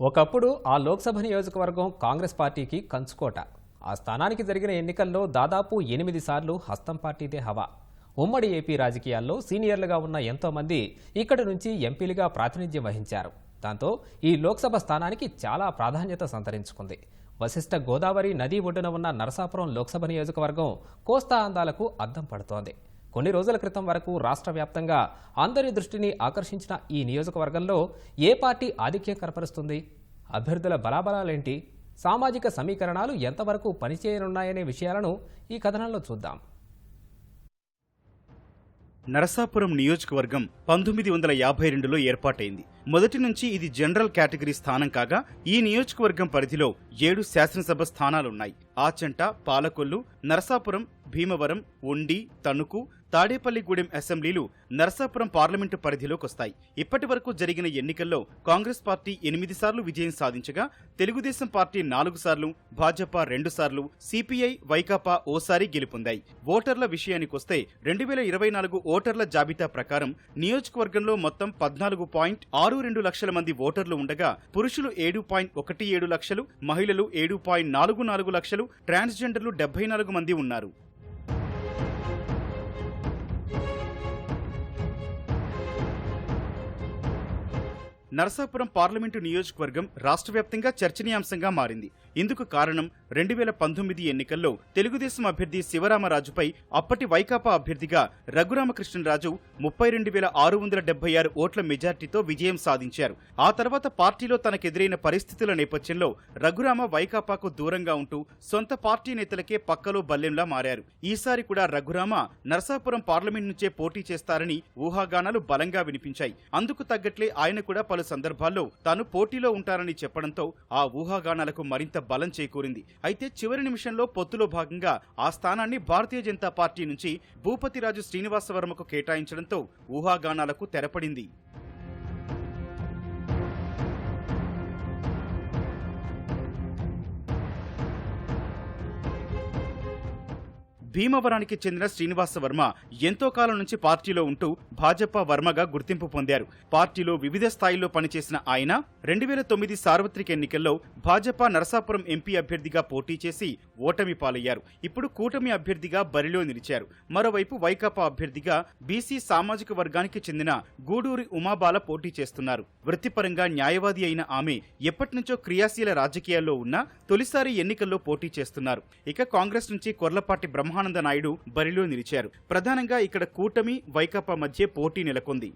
ఒకప్పుడు ఆ లోక్సభ నియోజకవర్గం కాంగ్రెస్ పార్టీకి కంచుకోట. ఆ స్థానానికి జరిగిన ఎన్నికల్లో దాదాపు 8 సార్లు హస్తం పార్టీదే హవా. ఉమ్మడి ఏపీ రాజకీయాల్లో సీనియర్లుగా ఉన్న ఎంతో మంది ఇక్కడి నుంచి ఎంపీలుగా ప్రాతినిధ్యం వహించారు. దాంతో ఈ లోక్సభ స్థానానికి చాలా ప్రాధాన్యత సంతరించుకుంది. వశిష్ఠ గోదావరి నదీ ఒడ్డున ఉన్న నరసాపురం లోక్సభ నియోజకవర్గం కోస్తా అందాలకు అద్దం పడుతోంది. కొన్ని రోజుల క్రితం వరకు రాష్ట్ర వ్యాప్తంగా అందరి దృష్టిని ఆకర్షించిన ఈ నియోజకవర్గంలో ఏ పార్టీ ఆధిక్యం కనపరుస్తుంది? అభ్యర్థుల బలాబలాలేంటి? సామాజిక సమీకరణాలు ఎంతవరకు పనిచేయనున్నాయనే విషయాలను ఈ కథనంలో చూద్దాం. నరసాపురం నియోజకవర్గం 1952లో ఏర్పాటైంది. మొదటి నుంచి ఇది జనరల్ కేటగిరీ స్థానం కాగా ఈ నియోజకవర్గం పరిధిలో 7 శాసనసభ స్థానాలున్నాయి. ఆచంట, పాలకొల్లు, నరసాపురం, భీమవరం, ఉండి, తణుకు, తాడేపల్లిగూడెం అసెంబ్లీలు నరసాపురం పార్లమెంటు పరిధిలోకొస్తాయి. ఇప్పటి వరకు జరిగిన ఎన్నికల్లో కాంగ్రెస్ పార్టీ 8 సార్లు విజయం సాధించగా తెలుగుదేశం పార్టీ 4 సార్లు, భాజపా 2 సార్లు, సిపిఐ, వైకాపా ఓసారి గెలుపొందాయి. ఓటర్ల విషయానికొస్తే 2024 ఓటర్ల జాబితా ప్రకారం నియోజకవర్గంలో మొత్తం 14.62 లక్షల మంది ఓటర్లు ఉండగా పురుషులు 7.17 లక్షలు, మహిళలు 7.44 లక్షలు, ట్రాన్స్జెండర్లు 74 మంది ఉన్నారు. నరసాపురం పార్లమెంటు నియోజకవర్గం రాష్ట్ర వ్యాప్తంగా చర్చనీయాంశంగా మారింది. ఇందుకు కారణం 2019 ఎన్నికల్లో తెలుగుదేశం అభ్యర్థి శివరామరాజుపై అప్పటి వైకాపా అభ్యర్థిగా రఘురామకృష్ణరాజు 32,676 ఓట్ల మెజార్టీతో విజయం సాధించారు. ఆ తర్వాత పార్టీలో తనకెదురైన పరిస్థితుల నేపథ్యంలో రఘురామ వైకాపాకు దూరంగా ఉంటూ సొంత పార్టీ నేతలకే పక్కలో బల్లెంలా మారారు. ఈసారి కూడా రఘురామ నరసాపురం పార్లమెంట్ నుంచే పోటీ చేస్తారని ఊహాగానాలు బలంగా వినిపించాయి. అందుకు తగ్గట్లే ఆయన కూడా పలు సందర్భాల్లో తాను పోటీలో ఉంటారని చెప్పడంతో ఆ ఊహాగానాలకు మరింత బలం చేకూరింది. అయితే చివరి నిమిషంలో పొత్తులో భాగంగా ఆ స్థానాన్ని భారతీయ జనతా పార్టీ నుంచి భూపతిరాజు శ్రీనివాసవర్మకు కేటాయించడంతో ఊహాగానాలకు తెరపడింది. భీమవరానికి చెందిన శ్రీనివాసవర్మ ఎంతో కాలం నుంచి పార్టీలో ఉంటూ భాజపా వర్మగా గుర్తింపు పొందారు. పార్టీలో వివిధ స్థాయిల్లో పనిచేసిన ఆయన 2009 సార్వత్రిక ఎన్నికల్లో భాజపా నరసాపురం ఎంపీ అభ్యర్థిగా పోటీ చేసి ఓటమి పాలయ్యారు. ఇప్పుడు కూటమి అభ్యర్థిగా బరిలో నిలిచారు. మరోవైపు వైకాపా అభ్యర్థిగా బీసీ సామాజిక వర్గానికి చెందిన గూడూరి ఉమాబాల పోటీ చేస్తున్నారు. వృత్తిపరంగా న్యాయవాది అయిన ఆమె ఎప్పటినుంచో క్రియాశీల రాజకీయాల్లో ఉన్నా తొలిసారి ఎన్నికల్లో పోటీ చేస్తున్నారు. ఇక కాంగ్రెస్ నుంచి కొర్లపాటి బ్రహ్మానంద నాయుడు బరిలో నిలిచారు. ప్రధానంగా ఇక్కడ కూటమి, వైకాపా మధ్య పోటీ నెలకొంది.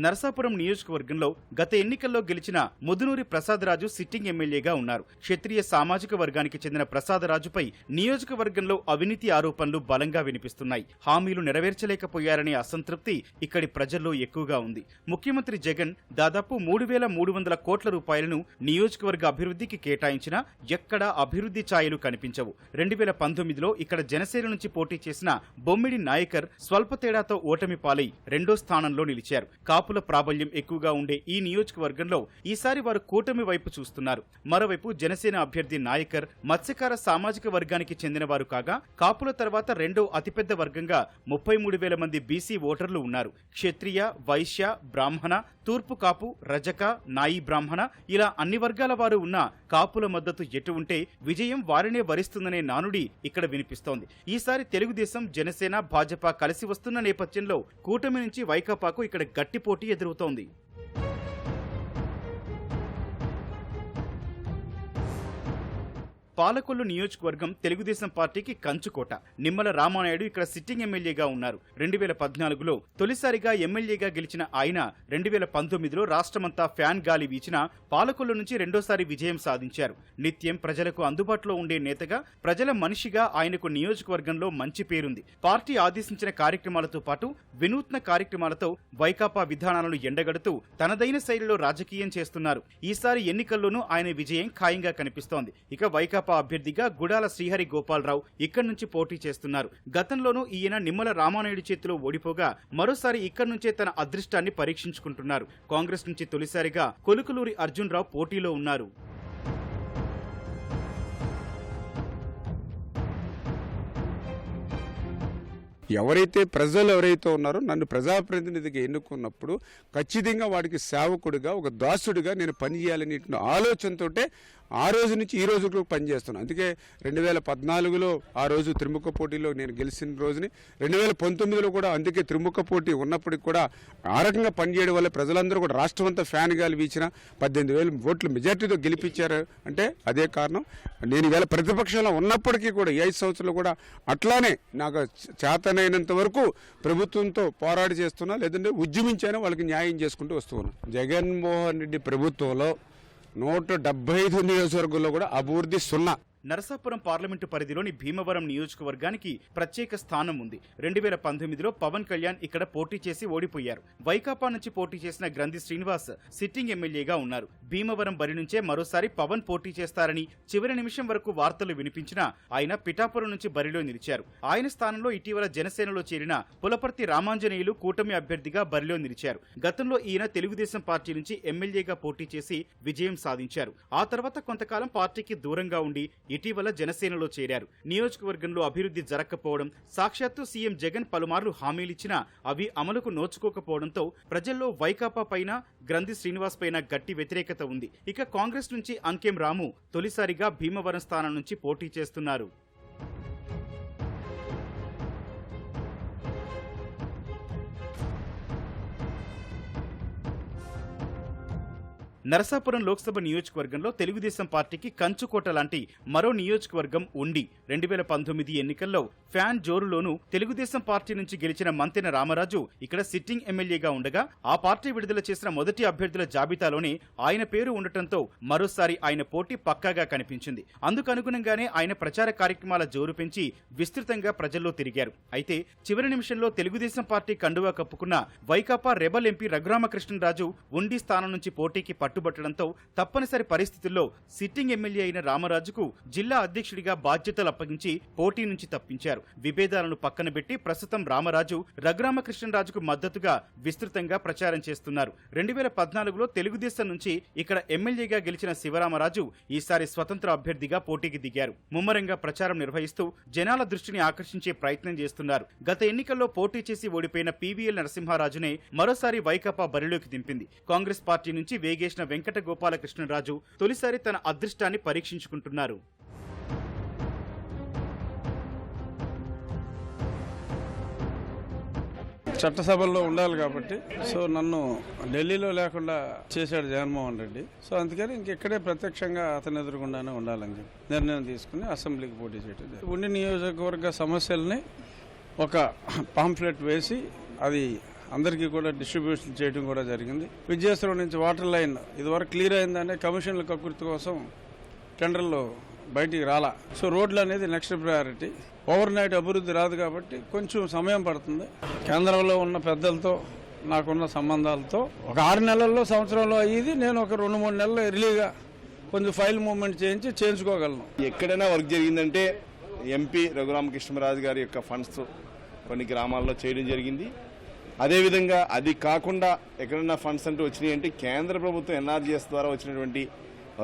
నరసాపురం నియోజకవర్గంలో గత ఎన్నికల్లో గెలిచిన ముదునూరి ప్రసాదరాజు సిట్టింగ్ ఎమ్మెల్యేగా ఉన్నారు. క్షత్రియ సామాజిక వర్గానికి చెందిన ప్రసాదరాజుపై నియోజకవర్గంలో అవినీతి ఆరోపణలు బలంగా వినిపిస్తున్నాయి. హామీలు నెరవేర్చలేకపోయారనే అసంతృప్తి ఇక్కడి ప్రజల్లో ఎక్కువగా ఉంది. ముఖ్యమంత్రి జగన్ దాదాపు 3,300 కోట్ల రూపాయలను నియోజకవర్గ అభివృద్ధికి కేటాయించినా ఎక్కడా అభివృద్ధి ఛాయలు కనిపించవు. 2019లో ఇక్కడ జనసేన నుంచి పోటీ చేసిన బొమ్మిడి నాయకర్ స్వల్ప తేడాతో ఓటమి పాలై 2వ స్థానంలో నిలిచారు. కాపుల ప్రాబల్యం ఎక్కువగా ఉండే ఈ నియోజకవర్గంలో ఈసారి వారు కూటమి వైపు చూస్తున్నారు. మరోవైపు జనసేన అభ్యర్థి నాయకర్ మత్స్యకార సామాజిక వర్గానికి చెందిన వారు కాగా కాపుల తర్వాత 2వ అతిపెద్ద వర్గంగా 33,000 మంది బీసీ ఓటర్లు ఉన్నారు. క్షత్రియ, వైశ్య, బ్రాహ్మణ, తూర్పు కాపు, రజక, నాయి బ్రాహ్మణ ఇలా అన్ని వర్గాల వారు ఉన్న కాపుల మద్దతు ఎటు ఉంటే విజయం వారినే వరిస్తుందనే నానుడి ఇక్కడ వినిపిస్తోంది. ఈసారి తెలుగుదేశం, జనసేన, భాజపా కలిసి వస్తున్న నేపథ్యంలో కూటమి నుంచి వైకాపాకు ఇక్కడ గట్టి పోటీ ఎదురవుతోంది. పాలకొల్లు నియోజకవర్గం తెలుగుదేశం పార్టీకి కంచుకోట. నిమ్మల రామానాయుడు ఇక్కడ సిట్టింగ్ ఎమ్మెల్యేగా ఉన్నారు. 2014లో తొలిసారిగా ఎమ్మెల్యేగా గెలిచిన ఆయన 2019లో రాష్ట్రమంతా ఫ్యాన్ గాలి వీచినా పాలకొల్లు నుంచి రెండోసారి విజయం సాధించారు. నిత్యం ప్రజలకు అందుబాటులో ఉండే నేతగా, ప్రజల మనిషిగా ఆయనకు నియోజకవర్గంలో మంచి పేరుంది. పార్టీ ఆదేశించిన కార్యక్రమాలతో పాటు వినూత్న కార్యక్రమాలతో వైకాపా విధానాలను ఎండగడుతూ తనదైన శైలిలో రాజకీయం చేస్తున్నారు. ఈసారి ఎన్నికల్లోనూ ఆయన విజయం ఖాయంగా కనిపిస్తోంది. ఇక వైకాపా అభ్యర్థిగా గుడాల శ్రీహరి గోపాలరావు ఇక్కడి నుంచి పోటీ చేస్తున్నారు. గతంలోనూ ఈయన నిమ్మల రామానాయుడు చేతిలో ఓడిపోగా మరోసారి ఇక్కడి నుంచే తన అదృష్టాన్ని పరీక్షించుకుంటున్నారు. కాంగ్రెస్ నుంచి తొలిసారిగా కొలుకులూరి అర్జున్ రావు పోటీలో ఉన్నారు. ప్రజలు ఎవరైతే ఉన్నారో నన్ను ప్రజాప్రతినిధిగా ఎన్నుకున్నప్పుడు ఖచ్చితంగా వాడికి సేవకుడిగా ఒక దాసుడిగా నేను పనిచేయాలనే ఆలోచనతోటే ఆ రోజు నుంచి ఈ రోజు పనిచేస్తున్నాను. అందుకే 2014లో ఆ రోజు త్రిముఖ పోటీలో నేను గెలిచిన రోజుని 2019లో కూడా అందుకే త్రిముఖ పోటీ ఉన్నప్పటికి కూడా ఆ రకంగా పనిచేయడం వల్ల ప్రజలందరూ కూడా రాష్ట్రం అంతా ఫ్యాన్ గాలి వీచిన 18,000 ఓట్ల మెజార్టీతో గెలిపించారు. అంటే అదే కారణం. నేను ఈవేళ ప్రతిపక్షంలో ఉన్నప్పటికీ కూడా 5 సంవత్సరాలు కూడా అట్లానే నాకు చేతనైనంత వరకు ప్రభుత్వంతో పోరాడి చేస్తున్నా, లేదంటే ఉద్యమించాను, వాళ్ళకి న్యాయం చేసుకుంటూ వస్తున్నాను. జగన్మోహన్ రెడ్డి ప్రభుత్వంలో 175 నియోజకవర్గంలో కూడా అభివృద్ధి 0. నరసాపురం పార్లమెంటు పరిధిలోని భీమవరం నియోజకవర్గానికి ప్రత్యేక స్థానం ఉంది. 2019లో పవన్ కళ్యాణ్ ఇక్కడ పోటీ చేసి ఓడిపోయారు. వైకాపా నుంచి పోటీ చేసిన గ్రంథి శ్రీనివాస్ సిట్టింగ్ ఎమ్మెల్యేగా ఉన్నారు. భీమవరం బరి నుంచే మరోసారి పవన్ పోటీ చేస్తారని చివరి నిమిషం వరకు వార్తలు వినిపించినా ఆయన పిఠాపురం నుంచి బరిలో నిలిచారు. ఆయన స్థానంలో ఇటీవల జనసేనలో చేరిన పులపర్తి రామాంజనేయులు కూటమి అభ్యర్థిగా బరిలో నిలిచారు. గతంలో ఈయన తెలుగుదేశం పార్టీ నుంచి ఎమ్మెల్యేగా పోటీ చేసి విజయం సాధించారు. ఆ తర్వాత కొంతకాలం పార్టీకి దూరంగా ఉండి ఇటీవల జనసేనలో చేరారు. నియోజకవర్గంలో అభివృద్ధి జరగకపోవడం, సాక్షాత్తు సీఎం జగన్ పలుమార్లు హామీలిచ్చినా అవి అమలుకు నోచుకోకపోవడంతో ప్రజల్లో వైకాపా పైన, గ్రంథి శ్రీనివాస్ పైన గట్టి వ్యతిరేకత ఉంది. ఇక కాంగ్రెస్ నుంచి అంకెం రాము తొలిసారిగా భీమవరం స్థానం నుంచి పోటీ చేస్తున్నారు. నరసాపురం లోక్సభ నియోజకవర్గంలో తెలుగుదేశం పార్టీకి కంచుకోట లాంటి మరో నియోజకవర్గం ఉండి 2019 ఎన్నికల్లో ఫ్యాన్ జోరులోనూ తెలుగుదేశం పార్టీ నుంచి గెలిచిన మంతెన రామరాజు ఇక్కడ సిట్టింగ్ ఎమ్మెల్యేగా ఉండగా ఆ పార్టీ విడుదల చేసిన మొదటి అభ్యర్థుల జాబితాలోనే ఆయన పేరు ఉండటంతో మరోసారి ఆయన పోటీ పక్కాగా కనిపించింది. అందుకనుగుణంగానే ఆయన ప్రచార కార్యక్రమాల జోరు పెంచి విస్తృతంగా ప్రజల్లో తిరిగారు. అయితే చివరి నిమిషంలో తెలుగుదేశం పార్టీ కండువా కప్పుకున్న వైకాపా రెబల్ ఎంపీ రఘురామకృష్ణరాజు ఉండి స్థానం నుంచి పోటీకి పట్టుబట్టడంతో తప్పనిసరి పరిస్థితుల్లో సిట్టింగ్ ఎమ్మెల్యే అయిన రామరాజుకు జిల్లా అధ్యక్షుడిగా బాధ్యతలు అప్పగించి పోటీ నుంచి తప్పించారు. విభేదాలను పక్కన పెట్టి ప్రస్తుతం రామరాజు రఘురామకృష్ణరాజుకు మద్దతుగా విస్తృతంగా ప్రచారం చేస్తున్నారు. 2014లో తెలుగుదేశం నుంచి ఇక్కడ ఎమ్మెల్యేగా గెలిచిన శివరామరాజు ఈసారి స్వతంత్ర అభ్యర్థిగా పోటీకి దిగారు. ముమ్మరంగా ప్రచారం నిర్వహిస్తూ జనాల దృష్టిని ఆకర్షించే ప్రయత్నం చేస్తున్నారు. గత ఎన్నికల్లో పోటీ చేసి ఓడిపోయిన పీవీఎల్ నరసింహారాజునే మరోసారి వైకాపా బరిలోకి దింపింది. కాంగ్రెస్ పార్టీ నుంచి వేగేసిన వెంకట గోపాలకృష్ణరాజు తొలిసారి తన అదృష్టాన్ని పరీక్షించుకుంటున్నారు. చట్టసభల్లో ఉండాలి కాబట్టి సో నన్ను ఢిల్లీలో లేకుండా చేశాడు జగన్మోహన్ రెడ్డి. సో అందుకని ఇంకెక్కడే ప్రత్యక్షంగా అతను ఎదురుకుండానే ఉండాలని చెప్పి నిర్ణయం తీసుకుని అసెంబ్లీకి పోటీ చేయడం. ఉండి నియోజకవర్గ సమస్యల్ని ఒక పాంఫ్లెట్ వేసి అది అందరికీ కూడా డిస్ట్రిబ్యూషన్ చేయడం కూడా జరిగింది. విద్యాశ్రమం నుంచి వాటర్ లైన్ ఇదివరకు క్లియర్ అయిందనే కమిషన్ల కకృతి కోసం టెండర్లు బయటికి రాలా. సో రోడ్లు అనేది నెక్స్ట్ ప్రయారిటీ. ఓవర్ నైట్ అభివృద్ధి రాదు కాబట్టి కొంచెం సమయం పడుతుంది. కేంద్రంలో ఉన్న పెద్దలతో నాకున్న సంబంధాలతో ఒక 6 నెలల్లో సంవత్సరంలో అయ్యేది నేను ఒక 2-3 నెలలు ఎర్లీగా కొంచెం ఫైల్ మూవ్మెంట్ చేయించుకోగలను. ఎక్కడైనా వర్క్ జరిగిందంటే ఎంపీ రఘురామకృష్ణరాజు గారి యొక్క ఫండ్స్ కొన్ని గ్రామాల్లో చేయడం జరిగింది. అదేవిధంగా అది కాకుండా ఎక్కడైనా ఫండ్స్ అంటూ వచ్చినాయి అంటే కేంద్ర ప్రభుత్వం ఎన్ఆర్జీఎస్ ద్వారా వచ్చినటువంటి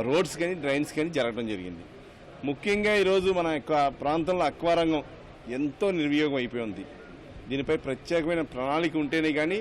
రోడ్స్ కానీ డ్రైన్స్ కానీ జరగడం జరిగింది. ముఖ్యంగా ఈరోజు మన యొక్క ప్రాంతంలో అక్వారంగం ఎంతో నిర్వియోగం అయిపోయి ఉంది. దీనిపై ప్రత్యేకమైన ప్రణాళిక ఉంటేనే కానీ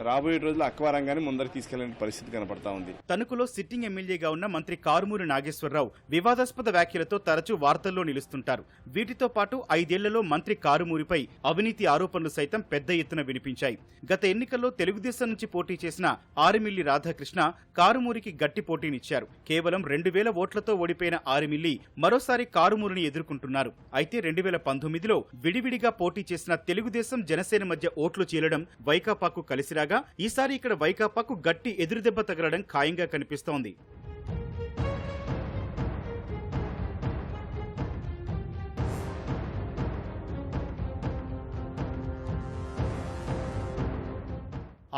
రాబోయే రోజుల్లో అక్వారంగాన్ని ముందరికి తీసుకెళ్లే పరిస్థితి కనపడతా ఉంది. తణుకులో సిట్టింగ్ ఎమ్మెల్యేగా ఉన్న మంత్రి కారుమూరి నాగేశ్వరరావు వివాదాస్పద వ్యాఖ్యలతో తరచూ వార్తల్లో నిలుస్తుంటారు. వీటితో పాటు 5 ఏళ్లలో మంత్రి కారుమూరిపై అవినీతి ఆరోపణలు సైతం పెద్ద ఎత్తున వినిపించాయి. గత ఎన్నికల్లో తెలుగుదేశం నుంచి పోటీ చేసిన ఆరిమిల్లి రాధాకృష్ణ కారుమూరికి గట్టి పోటీనిచ్చారు. కేవలం 2000 ఓట్లతో ఓడిపోయిన ఆరిమిల్లి మరోసారి కారుమూరిని ఎదుర్కొంటున్నారు. అయితే 2019లో విడివిడిగా పోటీ చేసిన తెలుగుదేశం జనసేన మధ్య ఓట్లు చీలడం వైకాపాకు కలిసిరాగా ఈసారి ఇక్కడ వైకాపాకు గట్టి ఎదురుదెబ్బ తగలడం ఖాయంగా కనిపిస్తోంది.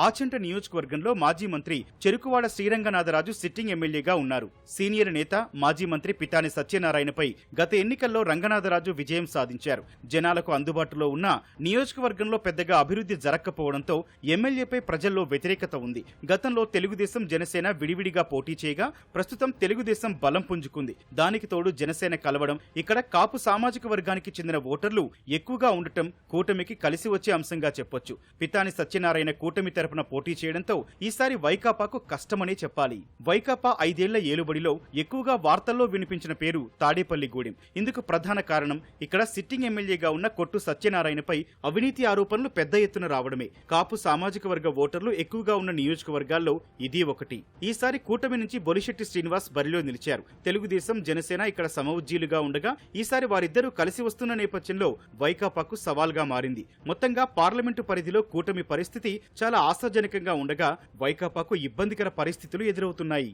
ఆచంట నియోజకవర్గంలో మాజీ మంత్రి చెరుకువాడ శ్రీరంగనాథరాజు సిట్టింగ్ ఎమ్మెల్యేగా ఉన్నారు. సీనియర్ నేత మాజీ మంత్రి పితాని సత్యనారాయణపై గత ఎన్నికల్లో రంగనాథరాజు విజయం సాధించారు. జనాలకు అందుబాటులో ఉన్న నియోజకవర్గంలో పెద్దగా అభివృద్ధి జరగకపోవడంతో ఎమ్మెల్యేపై ప్రజల్లో వ్యతిరేకత ఉంది. గతంలో తెలుగుదేశం జనసేన విడివిడిగా పోటీ చేయగా ప్రస్తుతం తెలుగుదేశం బలం పుంజుకుంది. దానికి తోడు జనసేన కలవడం, ఇక్కడ కాపు సామాజిక వర్గానికి చెందిన ఓటర్లు ఎక్కువగా ఉండటం కూటమికి కలిసి వచ్చే అంశంగా చెప్పొచ్చు. పితాని సత్యనారాయణ కూటమి తరపున పోటీ చేయడంతో ఈసారి వైకాపాకు కష్టమనే చెప్పాలి. వైకాపా 5 ఏళ్ల ఏలుబడిలో ఎక్కువగా వార్తల్లో వినిపించిన పేరు తాడేపల్లిగూడెం. ఇందుకు ప్రధాన కారణం ఇక్కడ సిట్టింగ్ ఎమ్మెల్యేగా ఉన్న కొట్టు సత్యనారాయణపై అవినీతి ఆరోపణలు పెద్ద ఎత్తున రావడమే. కాపు సామాజిక వర్గ ఓటర్లు ఎక్కువగా ఉన్న నియోజకవర్గాల్లో ఇది ఒకటి. ఈసారి కూటమి నుంచి బొలిశెట్టి శ్రీనివాస్ బరిలో నిలిచారు. తెలుగుదేశం జనసేన ఇక్కడ సమఉజ్జీలుగా ఉండగా ఈసారి వారిద్దరూ కలిసి వస్తున్న నేపథ్యంలో వైకాపాకు సవాల్గా మారింది. మొత్తంగా పార్లమెంటు పరిధిలో కూటమి పరిస్థితి చాలా ఆశాజనకంగా ఉండగా వైకాపాకు ఇబ్బందికర పరిస్థితులు ఎదురవుతున్నాయి.